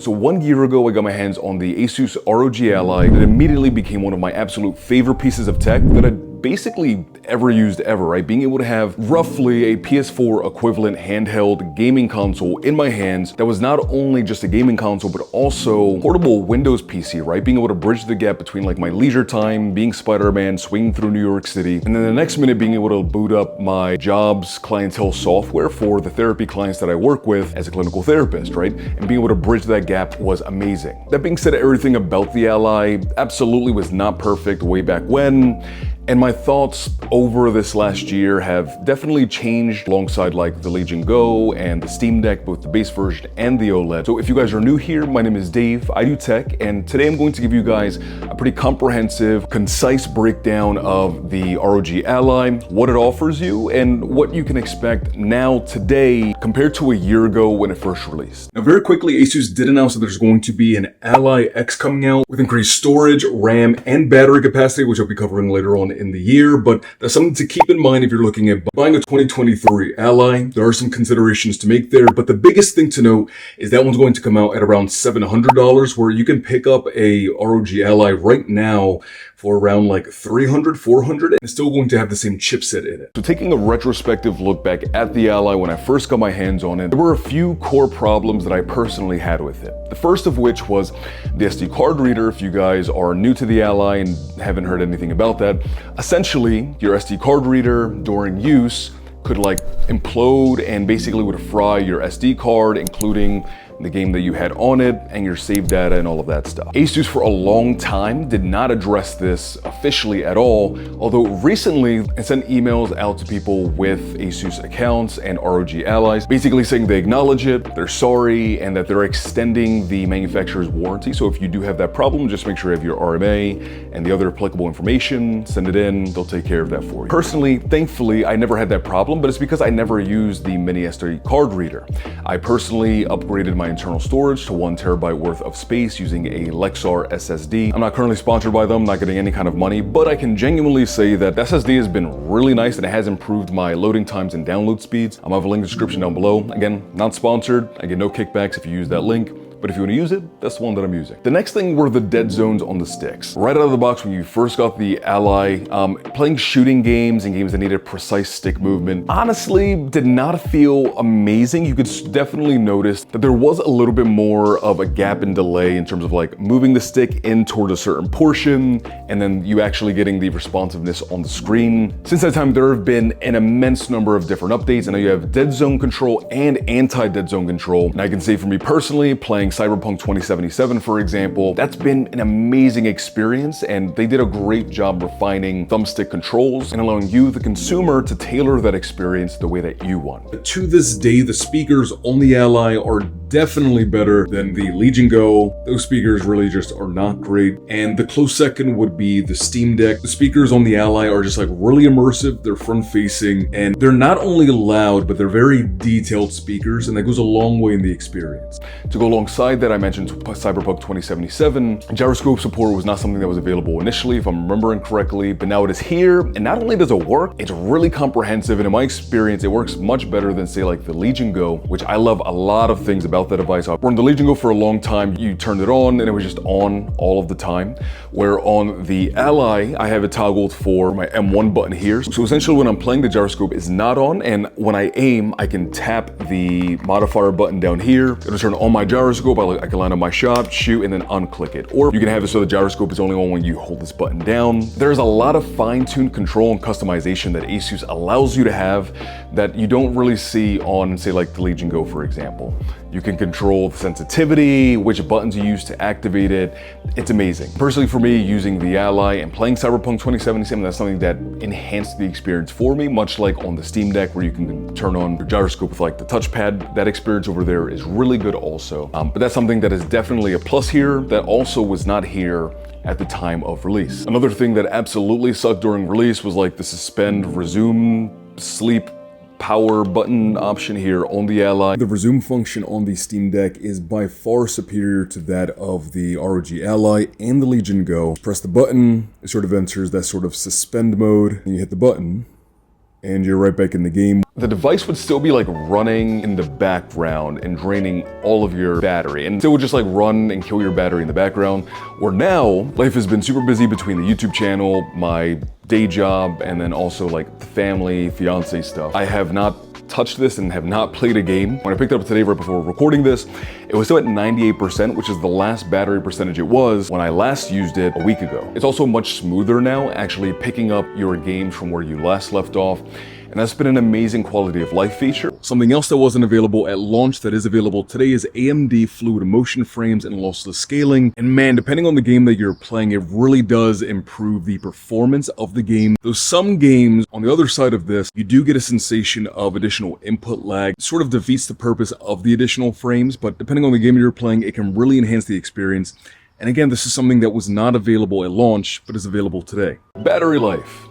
So 1 year ago, I got my hands on the Asus Rog Ally. It immediately became one of my absolute favorite pieces of tech that I'd basically ever used ever, right? Being able to have roughly a PS4 equivalent handheld gaming console in my hands that was not only just a gaming console, but also portable Windows PC, right? Being able to bridge the gap between like my leisure time, being Spider-Man, swinging through New York City, and then the next minute being able to boot up my job's clientele software for the therapy clients that I work with as a clinical therapist, right? And being able to bridge that gap was amazing. That being said, everything about the Ally absolutely was not perfect way back when. And my thoughts over this last year have definitely changed alongside like the Legion Go and the Steam Deck, both the base version and the OLED. So if you guys are new here, my name is Dave, I do tech, and today I'm going to give you guys a pretty comprehensive, concise breakdown of the ROG Ally, what it offers you, and what you can expect now today compared to a year ago when it first released. Now very quickly, Asus did announce that there's going to be an Ally X coming out with increased storage, RAM, and battery capacity, which I'll be covering later on in the year, but that's something to keep in mind if you're looking at buying a 2023 Ally. There are some considerations to make there, but the biggest thing to note is that one's going to come out at around $700, where you can pick up a ROG Ally right now for around like $300, $400, and it's still going to have the same chipset in it. So taking a retrospective look back at the Ally when I first got my hands on it, there were a few core problems that I personally had with it. The first of which was the SD card reader. If you guys are new to the Ally and haven't heard anything about that, essentially your SD card reader during use could like implode and basically would fry your SD card, including the game that you had on it and your save data and all of that stuff. Asus for a long time did not address this officially at all, although recently I sent emails out to people with Asus accounts and ROG Allies, basically saying they acknowledge it, they're sorry, and that they're extending the manufacturer's warranty. So if you do have that problem, just make sure you have your RMA and the other applicable information, send it in, they'll take care of that for you. Personally, thankfully, I never had that problem, but it's because I never used the mini SD card reader. I personally upgraded my internal storage to 1 terabyte worth of space using a Lexar SSD. I'm not currently sponsored by them, not getting any kind of money, but I can genuinely say that the SSD has been really nice and it has improved my loading times and download speeds. I'm gonna have a link in the description down below. Again, not sponsored. I get no kickbacks if you use that link. But if you want to use it, that's the one that I'm using. The next thing were the dead zones on the sticks. Right out of the box when you first got the Ally, playing shooting games and games that needed precise stick movement, honestly did not feel amazing. You could definitely notice that there was a little bit more of a gap and delay in terms of like moving the stick in towards a certain portion and then you actually getting the responsiveness on the screen. Since that time, there have been an immense number of different updates. I know you have dead zone control and anti-dead zone control. And I can say for me personally, playing Cyberpunk 2077, for example, that's been an amazing experience, and they did a great job refining thumbstick controls and allowing you, the consumer, to tailor that experience the way that you want. But to this day, the speakers on the Ally are definitely better than the Legion Go. Those speakers really just are not great. And the close second would be the Steam Deck. The speakers on the Ally are just like really immersive, they're front facing, and they're not only loud, but they're very detailed speakers, and that goes a long way in the experience. To go alongside that, I mentioned Cyberpunk 2077. Gyroscope support was not something that was available initially, if I'm remembering correctly, but now it is here, and not only does it work, it's really comprehensive, and in my experience, it works much better than say like the Legion Go, which I love a lot of things about that device. On the Legion Go for a long time, you turned it on and it was just on all of the time, where on the Ally, I have it toggled for my M1 button here. So essentially when I'm playing, the gyroscope is not on, and when I aim, I can tap the modifier button down here. It'll turn on my gyroscope, I can line up my shot, shoot, and then unclick it. Or you can have it so the gyroscope is only on when you hold this button down. There's a lot of fine-tuned control and customization that Asus allows you to have that you don't really see on, say, like the Legion Go, for example. You can control the sensitivity, which buttons you use to activate it. It's amazing. Personally, for me, using the Ally and playing Cyberpunk 2077, that's something that enhanced the experience for me, much like on the Steam Deck, where you can turn on your gyroscope with like the touchpad. That experience over there is really good also. But that's something that is definitely a plus here that also was not here at the time of release. Another thing that absolutely sucked during release was like the suspend, resume, sleep, power button option here on the Ally. The resume function on the Steam Deck is by far superior to that of the ROG Ally and the Legion Go. Press the button, it sort of enters that sort of suspend mode, and you hit the button, And you're right back in the game. The device would still be like running in the background and draining all of your battery, and it would just like run and kill your battery in the background. Or now, life has been super busy between the YouTube channel, my day job, and then also like the family, fiance stuff. I have not touched this and have not played a game. When I picked it up today right before recording this, it was still at 98%, which is the last battery percentage it was when I last used it a week ago. It's also much smoother now, actually picking up your games from where you last left off. And that's been an amazing quality of life feature. Something else that wasn't available at launch that is available today is AMD fluid motion frames and lossless scaling. And man, depending on the game that you're playing, it really does improve the performance of the game. Though some games, on the other side of this, you do get a sensation of additional input lag. It sort of defeats the purpose of the additional frames, but depending on the game you're playing, it can really enhance the experience. And again, this is something that was not available at launch, but is available today. Battery life.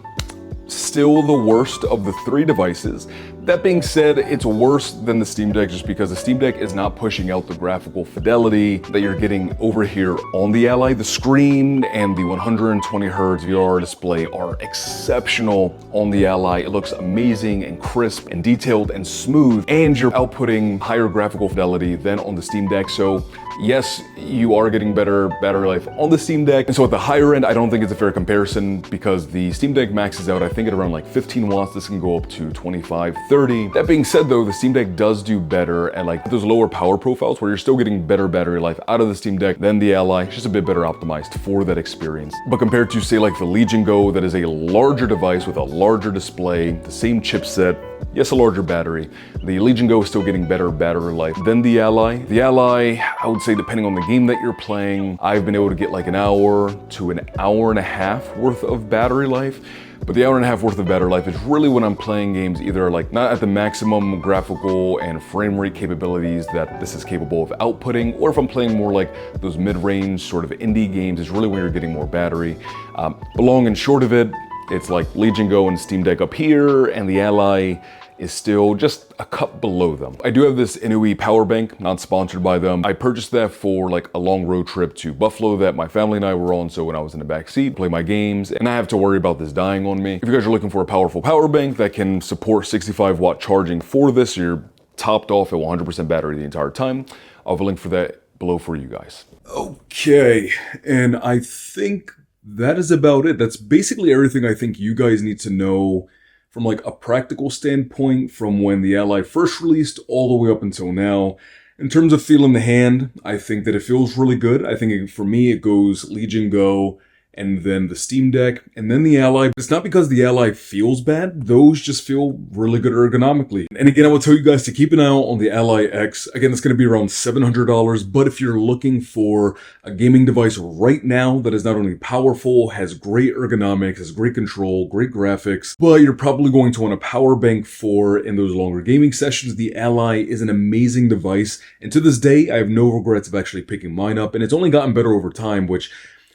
Still the worst of the three devices. That being said, it's worse than the Steam Deck just because the Steam Deck is not pushing out the graphical fidelity that you're getting over here on the Ally. The screen and the 120 Hz VR display are exceptional on the Ally. It looks amazing and crisp and detailed and smooth, and you're outputting higher graphical fidelity than on the Steam Deck. So yes, you are getting better battery life on the Steam Deck. And so at the higher end, I don't think it's a fair comparison because the Steam Deck maxes out, I think, at around like 15 watts. This can go up to 25, 30. That being said though, the Steam Deck does do better at like those lower power profiles where you're still getting better battery life out of the Steam Deck than the Ally. It's just a bit better optimized for that experience. But compared to say like the Legion Go, that is a larger device with a larger display, the same chipset, yes, a larger battery. The Legion Go is still getting better battery life than the Ally. The Ally, I would say depending on the game that you're playing, I've been able to get like an hour to an hour and a half worth of battery life. But the hour and a half worth of battery life is really when I'm playing games either like not at the maximum graphical and frame rate capabilities that this is capable of outputting, or if I'm playing more like those mid-range sort of indie games, is really when you're getting more battery. But long and short of it, it's like Legion Go and Steam Deck up here, and the Ally is still just a cup below them. I do have this NVMe power bank, not sponsored by them. I purchased that for like a long road trip to Buffalo that my family and I were on, so when I was in the back seat, play my games, and I have to worry about this dying on me. If you guys are looking for a powerful power bank that can support 65 watt charging for this, you're topped off at 100% battery the entire time, I'll have a link for that below for you guys. Okay, and I think that is about it. That's basically everything I think you guys need to know from like a practical standpoint from when the Ally first released all the way up until now. In terms of feel in the hand, I think that it feels really good. I think for me, it goes Legion Go, and then the Steam Deck, and then the Ally. It's not because the Ally feels bad, those just feel really good ergonomically. And again, I will tell you guys to keep an eye out on the Ally X. Again, it's going to be around $700, but if you're looking for a gaming device right now that is not only powerful, has great ergonomics, has great control, great graphics, but you're probably going to want a power bank for in those longer gaming sessions, the Ally is an amazing device. And to this day, I have no regrets of actually picking mine up, and it's only gotten better over time, which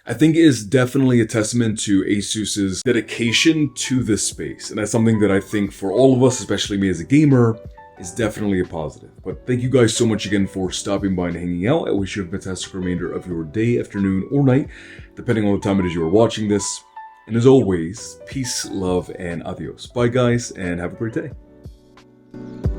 I think is definitely a testament to Asus's dedication to this space. And that's something that I think for all of us, especially me as a gamer, is definitely a positive. But thank you guys so much again for stopping by and hanging out. I wish you a fantastic remainder of your day, afternoon, or night, depending on the time it is you are watching this. And as always, peace, love, and adios. Bye guys, and have a great day.